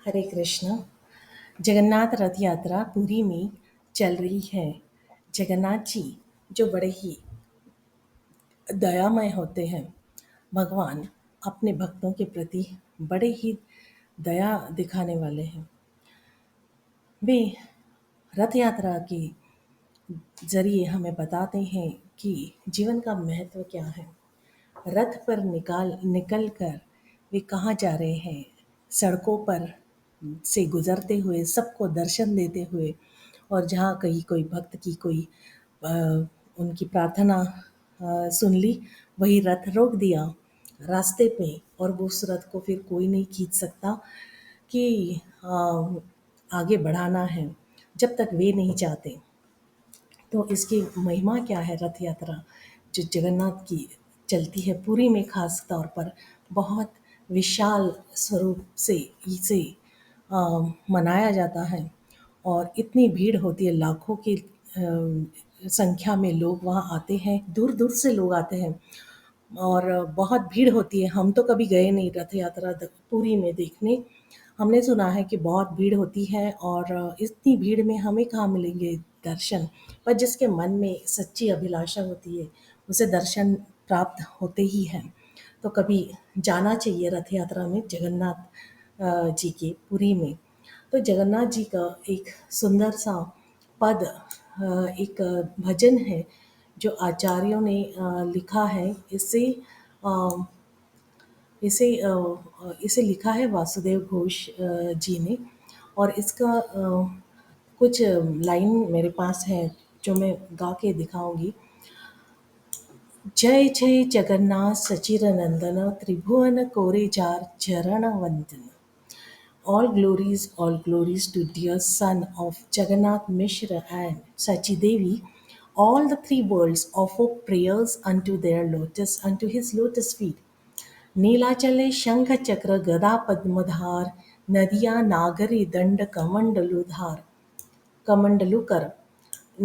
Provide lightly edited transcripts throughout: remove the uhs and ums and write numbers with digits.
हरे कृष्णा। जगन्नाथ रथ यात्रा पुरी में चल रही है। जगन्नाथ जी जो बड़े ही दयामय होते हैं, भगवान अपने भक्तों के प्रति बड़े ही दया दिखाने वाले हैं। वे रथ यात्रा के जरिए हमें बताते हैं कि जीवन का महत्व क्या है। रथ पर निकल कर वे कहाँ जा रहे हैं, सड़कों पर से गुजरते हुए सबको दर्शन देते हुए, और जहाँ कहीं कोई भक्त की कोई अ, उनकी प्रार्थना सुन ली, वही रथ रोक दिया रास्ते पे, और वो उस रथ को फिर कोई नहीं खींच सकता कि आगे बढ़ाना है जब तक वे नहीं चाहते। तो इसकी महिमा क्या है? रथ यात्रा जो जगन्नाथ की चलती है पुरी में, खास तौर पर बहुत विशाल स्वरूप से इसे अ, मनाया जाता है, और इतनी भीड़ होती है, लाखों की संख्या में लोग वहाँ आते हैं, दूर दूर से लोग आते हैं, और बहुत भीड़ होती है। हम तो कभी गए नहीं रथ यात्रा पुरी में देखने। हमने सुना है कि बहुत भीड़ होती है, और इतनी भीड़ में हमें कहाँ मिलेंगे दर्शन। पर जिसके मन में सच्ची अभिलाषा होती है, उसे दर्शन प्राप्त होते ही हैं। तो कभी जाना चाहिए रथ यात्रा में, जगन्नाथ जी के पुरी में। तो जगन्नाथ जी का एक सुंदर सा पद, एक भजन है जो आचार्यों ने लिखा है। अ, इसे लिखा है वासुदेव घोष जी ने, और इसका कुछ लाइन मेरे पास है जो मैं गा के दिखाऊंगी। जय जय जगन्नाथ सचिर नंदन, त्रिभुवन कोरे जार चरण वंदन। All glories to dear son of Jagannath Mishra and Sachi Devi. All the three worlds offer prayers unto his lotus feet. नीलाचले शंख चक्र गदा पद्मधार, नदिया नागरी दंड कमंडलुकर.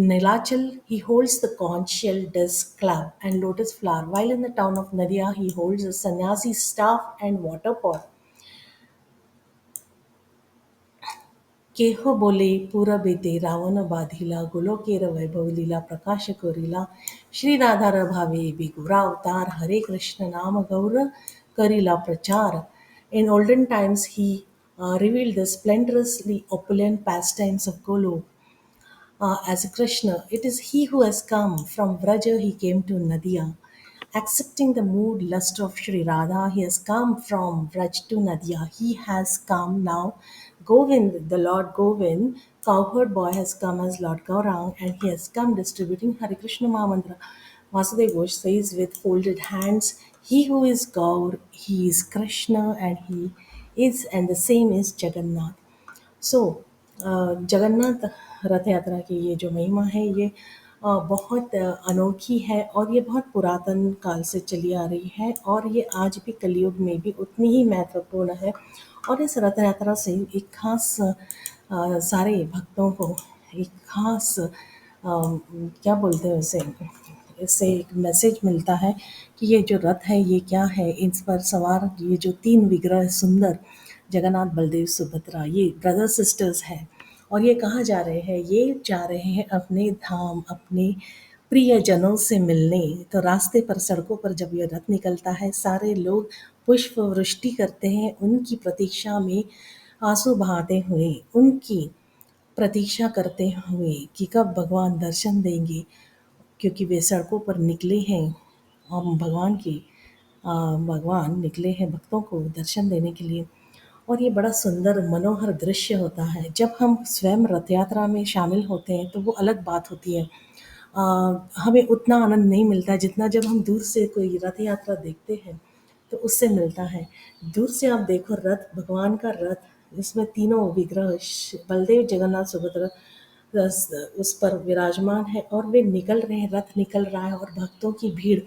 Nilachal, he holds the conch shell disc club and lotus flower, while in the town of Nadia he holds a sannyasi staff and water pot. केह बोले पूरबेते रावण बाधिला, गोलोकेर वैभव लीला प्रकाश करिला. श्री राधा रभावे बेगुरा अवतार, हरे कृष्ण नाम गौर करिला प्रचार. In olden times, he revealed the splendorously opulent pastimes of Golo as Krishna. It is he who has come from Vraja, he came to Nadia. Accepting the mood lust of Sri Radha, he has come from Vraj to Nadia. He has come now. Govind, the Lord Govind, cowherd boy, has come as Lord Gaurang, and he has come distributing Hare Krishna Mahamantra. Vasudeva Ghosh says with folded hands, he who is Gaur, he is Krishna, and he is, and the same is Jagannath. सो जगन्नाथ रथ यात्रा की ये जो महिमा है, ये बहुत अनोखी है, और ये बहुत पुरातन काल से चली आ रही है, और ये आज भी कलयुग में भी उतनी ही महत्वपूर्ण है। और इस रथ यात्रा से एक खास सारे भक्तों को एक खास क्या बोलते हैं उसे, इससे एक मैसेज मिलता है कि ये जो रथ है ये क्या है, इस पर सवार ये जो तीन विग्रह सुंदर जगन्नाथ बलदेव सुभद्रा, ये ब्रदर सिस्टर्स हैं, और ये कहाँ जा रहे हैं? ये जा रहे हैं अपने धाम, अपने प्रियजनों से मिलने। तो रास्ते पर, सड़कों पर जब ये रथ निकलता है, सारे लोग पुष्प वृष्टि करते हैं उनकी प्रतीक्षा में, आंसू बहाते हुए उनकी प्रतीक्षा करते हुए कि कब भगवान दर्शन देंगे, क्योंकि वे सड़कों पर निकले हैं। हम भगवान निकले हैं भक्तों को दर्शन देने के लिए। और ये बड़ा सुंदर मनोहर दृश्य होता है। जब हम स्वयं रथ यात्रा में शामिल होते हैं तो वो अलग बात होती है। हमें उतना आनंद नहीं मिलता जितना जब हम दूर से कोई रथ यात्रा देखते हैं तो उससे मिलता है। दूर से आप देखो रथ, भगवान का रथ, इसमें तीनों विग्रह बलदेव, जगन्नाथ, सुभद्रा उस पर विराजमान है, और वे निकल रहे हैं, रथ निकल रहा है, और भक्तों की भीड़।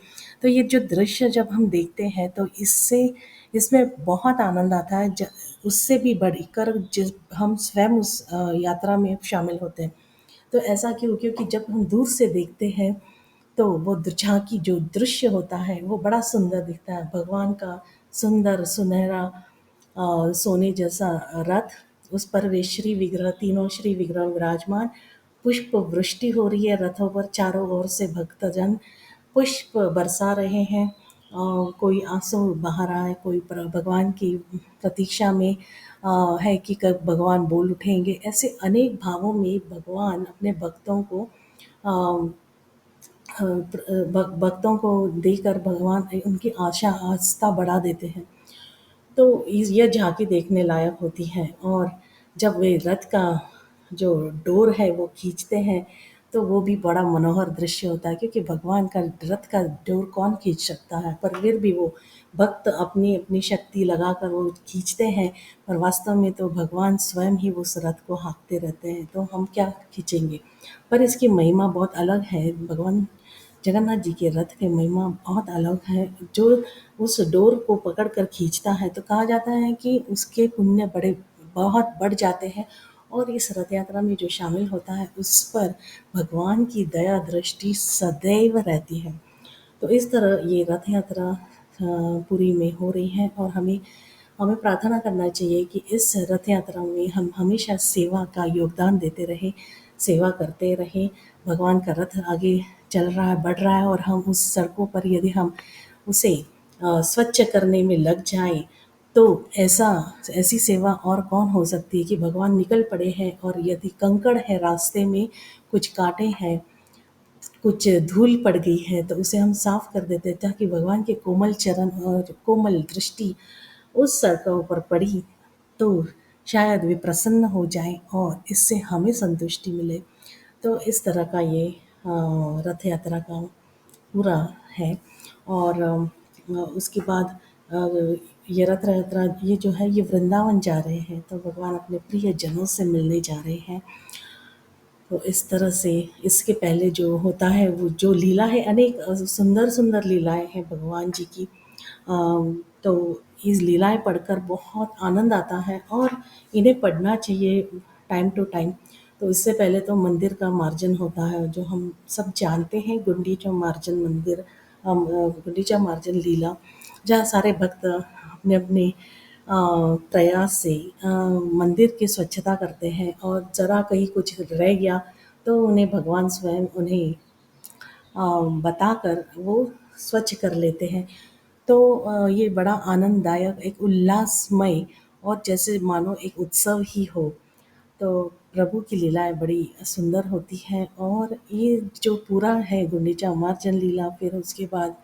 तो ये जो दृश्य जब हम देखते हैं तो इसमें बहुत आनंद आता है। उससे भी बढ़कर जिस हम स्वयं उस यात्रा में शामिल होते हैं। तो ऐसा क्यों? क्योंकि जब हम दूर से देखते हैं तो वो झांकी जो दृश्य होता है वो बड़ा सुंदर दिखता है। भगवान का सुंदर सुनहरा सोने जैसा रथ, उस पर वे श्री विग्रह, तीनों श्री विग्रह विराजमान, पुष्प वृष्टि हो रही है रथों पर, चारों ओर से भक्तजन पुष्प बरसा रहे हैं। कोई आंसू बहा रहा है, कोई भगवान की प्रतीक्षा में है कि कब भगवान बोल उठेंगे। ऐसे अनेक भावों में भगवान अपने भक्तों को अ, भक्तों को देकर भगवान उनकी आस्था बढ़ा देते हैं। तो यह झांकी देखने लायक होती है। और जब वे रथ का जो डोर है वो खींचते हैं, तो वो भी बड़ा मनोहर दृश्य होता है, क्योंकि भगवान का रथ का डोर कौन खींच सकता है, पर फिर भी वो भक्त अपनी अपनी शक्ति लगाकर वो खींचते हैं। पर वास्तव में तो भगवान स्वयं ही उस रथ को हाँकते रहते हैं, तो हम क्या खींचेंगे। पर इसकी महिमा बहुत अलग है। भगवान जगन्नाथ जी के रथ की महिमा बहुत अलग है। जो उस डोर को पकड़ कर खींचता है, तो कहा जाता है कि उसके पुण्य बड़े बहुत बढ़ जाते हैं। और इस रथ यात्रा में जो शामिल होता है, उस पर भगवान की दया दृष्टि सदैव रहती है। तो इस तरह ये रथ यात्रा पुरी में हो रही है। और हमें हमें प्रार्थना करना चाहिए कि इस रथ यात्रा में हम हमेशा सेवा का योगदान देते रहें, सेवा करते रहें। भगवान का रथ आगे चल रहा है, बढ़ रहा है, और हम उस सड़कों पर यदि हम उसे स्वच्छ करने में लग जाएं, तो ऐसा ऐसी सेवा और कौन हो सकती है कि भगवान निकल पड़े हैं, और यदि कंकड़ है रास्ते में, कुछ कांटे हैं, कुछ धूल पड़ गई है, तो उसे हम साफ कर देते हैं, ताकि भगवान के कोमल चरण और कोमल दृष्टि उस सड़कों पर पड़ी, तो शायद वे प्रसन्न हो जाएं और इससे हमें संतुष्टि मिले। तो इस तरह का ये रथ यात्रा का पूरा है। और उसके बाद ये रथ यात्रा ये जो है ये वृंदावन जा रहे हैं, तो भगवान अपने प्रिय जनों से मिलने जा रहे हैं। तो इस तरह से इसके पहले जो होता है, वो जो लीला है, अनेक सुंदर सुंदर लीलाएं हैं भगवान जी की। तो इस लीलाएं पढ़कर बहुत आनंद आता है, और इन्हें पढ़ना चाहिए टाइम टू टाइम। तो इससे पहले तो मंदिर का मार्जन होता है, जो हम सब जानते हैं, गुंडीचा मार्जन मंदिर, गुंडीचा मार्जन लीला, जहाँ सारे भक्त अपने अपने प्रयास से मंदिर की स्वच्छता करते हैं, और ज़रा कहीं कुछ रह गया तो उन्हें भगवान स्वयं उन्हें बताकर वो स्वच्छ कर लेते हैं। तो ये बड़ा आनंददायक, एक उल्लासमय, और जैसे मानो एक उत्सव ही हो। तो प्रभु की लीलाएँ बड़ी सुंदर होती हैं। और ये जो पूरा है गुंडीचा मार्जन लीला, फिर उसके बाद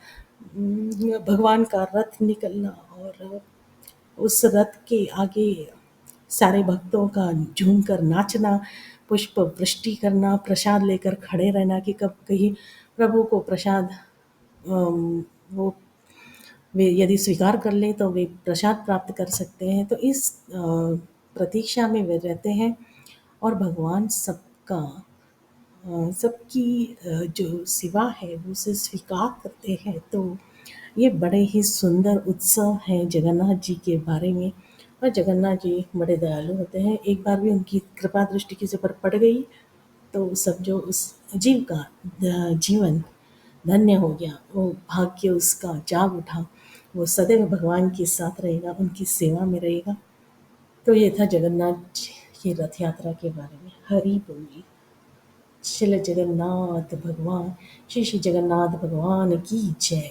भगवान का रथ निकलना, और उस रथ के आगे सारे भक्तों का झूम कर नाचना, पुष्प वृष्टि करना, प्रसाद लेकर खड़े रहना कि कब कहीं प्रभु को प्रसाद वो वे यदि स्वीकार कर लें तो वे प्रसाद प्राप्त कर सकते हैं। तो इस प्रतीक्षा में वे रहते हैं, और भगवान सबकी जो सेवा है वो उसे स्वीकार करते हैं। तो ये बड़े ही सुंदर उत्सव हैं जगन्नाथ जी के बारे में। और जगन्नाथ जी बड़े दयालु होते हैं। एक बार भी उनकी कृपा दृष्टि किसी पर पड़ गई, तो सब जो उस जीव का जीवन धन्य हो गया, वो भाग्य उसका जाग उठा, वो सदैव भगवान के साथ रहेगा, उनकी सेवा में रहेगा। तो ये था जगन्नाथ जी की रथ यात्रा के बारे में। हरि बोल। श्री जगन्नाथ भगवान, श्री श्री जगन्नाथ भगवान की जय।